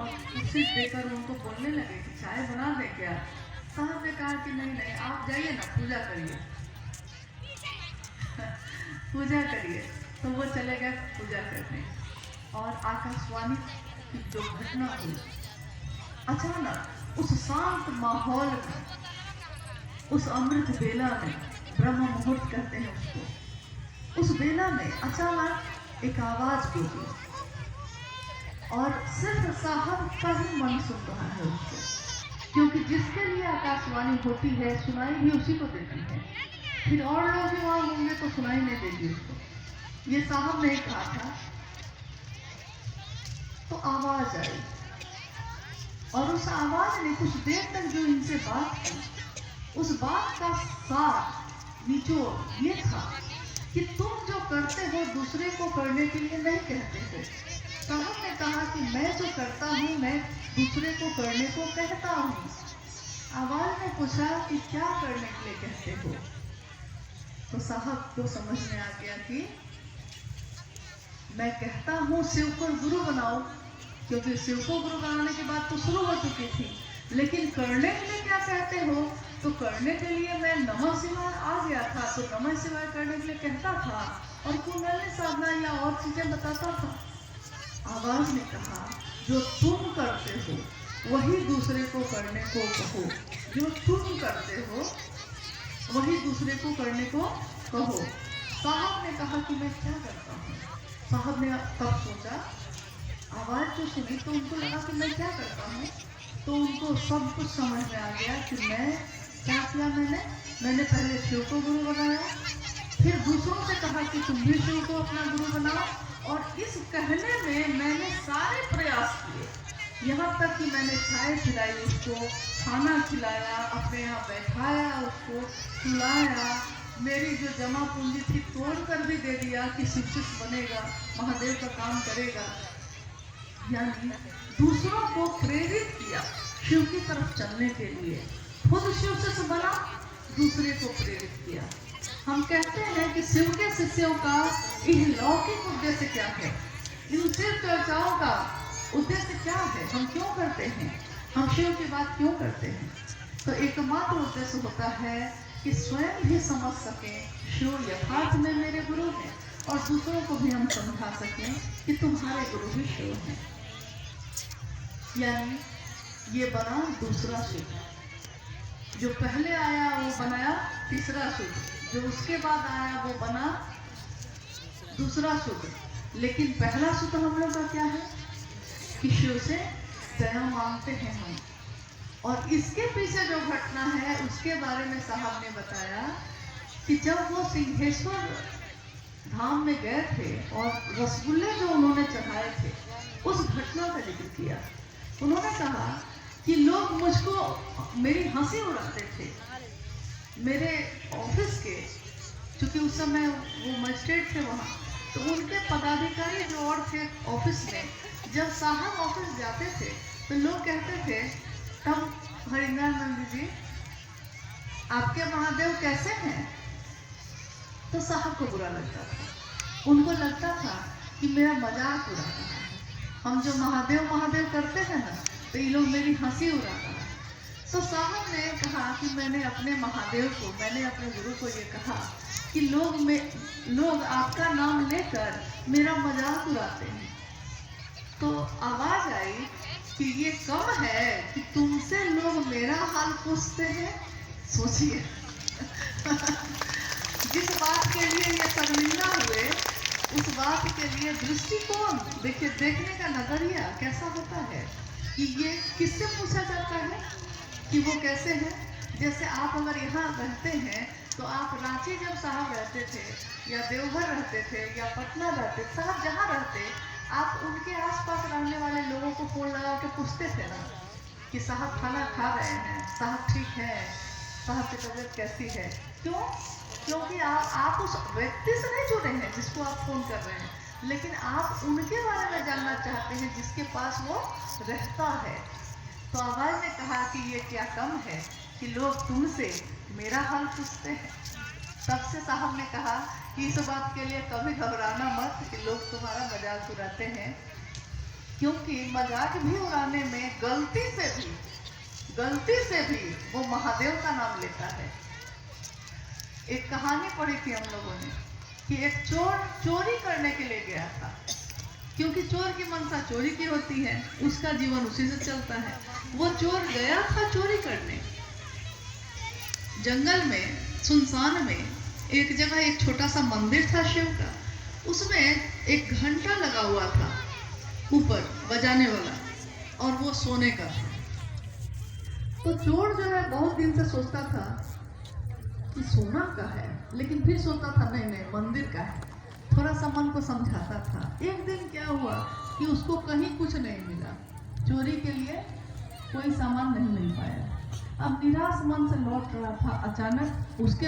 और कुर्सी देकर उनको बोलने लगे कि चाय बना दें क्या। साहब ने कहा कि नहीं नहीं, आप जाइए ना, पूजा करिए। पूजा करिए। तो वो चले गए पूजा करने। और आकाशवाणी की जो घटना हुई, अचानक उस शांत माहौल में, उस अमृत बेला में, ब्रह्म मुहूर्त कहते हैं उसको, उस बेला में अचानक एक आवाज गूंजी और सिर्फ साहब का ही मन सुन रहा है उसको, क्योंकि जिसके लिए आकाशवाणी होती है सुनाई भी उसी को देती है, फिर और लोग भी वहां होंगे तो सुनाई नहीं देगी उसको। ये साहब ने कहा था। तो आवाज आई और उस आवाज ने कुछ देर तक जो इनसे बात की, उस बात का सार निचोड़ ये था कि तुम जो करते हो दूसरे को करने के लिए नहीं कहते हो। साहब ने कहा कि मैं जो करता हूँ मैं दूसरे को करने को कहता हूँ। आवाज ने पूछा कि क्या करने के लिए कहते हो। तो साहब को समझ में आ गया कि मैं कहता हूँ शिव को गुरु बनाओ, क्योंकि शिव को गुरु बनाने की बात तो शुरू हो चुकी थी, लेकिन करने के लिए क्या कहते हो। तो करने के लिए मैं नमः शिवाय आ गया था, तो नमः शिवाय करने के लिए कहता था और कुंडली साधना या और चीजें बताता था। आवाज ने कहा जो तुम करते हो वही दूसरे को करने को कहो, जो तुम करते हो वही दूसरे को करने को कहो। साहब ने कहा कि मैं क्या करता हूँ। साहब ने तब सोचा, आवाज जो सुनी तो उनको लगा कि मैं क्या करता हूँ। तो उनको सब कुछ समझ में आ गया कि मैं क्या किया। मैंने पहले शिव को गुरु बनाया, फिर दूसरों से कहा कि तुम भी शिव को अपना गुरु बनाओ, और इस कहने में मैंने सारे प्रयास किए, यहाँ तक कि मैंने चाय पिलाई उसको, खाना खिलाया, अपने यहाँ बैठाया, उसको सुलाया, मेरी जो जमा पूंजी थी तोड़ कर भी दे दिया कि शिक्षित बनेगा, महादेव का काम करेगा। यानी दूसरों को प्रेरित किया शिव की तरफ चलने के लिए। खुद शिव से बना, दूसरे को प्रेरित किया। हम कहते हैं कि शिव के शिष्यों का यह लौकिक उद्देश्य क्या है, इन शिव चर्चाओं का उद्देश्य क्या है, हम क्यों करते हैं, हम शिव की बात क्यों करते हैं। तो एकमात्र उद्देश्य होता है कि स्वयं भी समझ सकें शिव यथार्थ में मेरे गुरु हैं, और दूसरों को भी हम समझा सकें कि तुम्हारे गुरु भी शिव हैं। यानी ये बना दूसरा शिव। जो पहले आया वो बनाया तीसरा शिव, जो उसके बाद आया वो बना दूसरा शिव। लेकिन पहला शिव हम लोग का क्या है कि शिव से दया मांगते हैं हम। और इसके पीछे जो घटना है उसके बारे में साहब ने बताया कि जब वो सिंहेश्वर धाम में गए थे और रसगुल्ले जो उन्होंने चढ़ाए थे, उस घटना का जिक्र किया। उन्होंने कहा कि लोग मुझको मेरी हंसी उड़ाते थे। मेरे ऑफिस के, चूंकि उस समय वो मजिस्ट्रेट थे वहाँ, तो उनके पदाधिकारी जो और थे ऑफिस में, जब साहब ऑफिस जाते थे तो लोग कहते थे, तब हरिंद्रानंद जी आपके महादेव कैसे हैं। तो साहब को बुरा लगता था, उनको लगता था कि मेरा मजाक उड़ा रहा है। हम जो महादेव महादेव करते हैं ना, तो ये लोग मेरी हंसी उड़ा रहा है। तो साहब ने कहा कि मैंने अपने महादेव को, मैंने अपने गुरु को ये कहा कि लोग आपका नाम लेकर मेरा मजाक उड़ाते हैं। तो आवाज आई कि ये कम है कि तुमसे लोग मेरा हाल पूछते हैं। सोचिए जिस बात के लिए ये शर्मिंदा हुए, उस बात के लिए दृष्टिकोण देखिए, देखने का नजरिया कैसा होता है कि ये किससे पूछा जाता है कि वो कैसे हैं। जैसे आप अगर यहाँ रहते हैं तो आप रांची जब साहब रहते थे, या देवघर रहते थे, या पटना रहते, साहब जहाँ रहते, आप उनके आसपास रहने वाले लोगों को फोन लगा के पूछते थे ना कि साहब खाना खा रहे हैं, साहब ठीक है, साहब की तबीयत कैसी है। क्यों? क्योंकि आप उस व्यक्ति से नहीं जुड़े हैं जिसको आप फोन कर रहे हैं, लेकिन आप उनके बारे में जानना चाहते हैं जिसके पास वो रहता है। तो आवाज ने कहा कि ये क्या कम है कि लोग तुमसे मेरा हाल पूछते हैं। तब से साहब ने कहा कि इस बात के लिए कभी घबराना मत कि लोग तुम्हारा मजाक उड़ाते हैं, क्योंकि मजाक भी उड़ाने में गलती से भी वो महादेव का नाम लेता है। एक कहानी पढ़ी थी हम लोगों ने कि एक चोर चोरी करने के लिए गया था, क्योंकि चोर की मनसा चोरी की होती है, उसका जीवन उसी से चलता है। वो चोर गया था चोरी करने। जंगल में, सुनसान में एक जगह एक छोटा सा मंदिर था शिव का। उसमें एक घंटा लगा हुआ था ऊपर बजाने वाला, और वो सोने का था। तो चोर जो है बहुत दिन से सोचता था कि सोना का है, लेकिन फिर सोचता था नहीं मंदिर का है। थोड़ा सा मन को समझाता था। एक दिन क्या हुआ कि उसको कहीं कुछ नहीं मिला, चोरी के लिए कोई सामान नहीं मिल पाया। अब निराश मन से लौट रहा था, अचानक उसके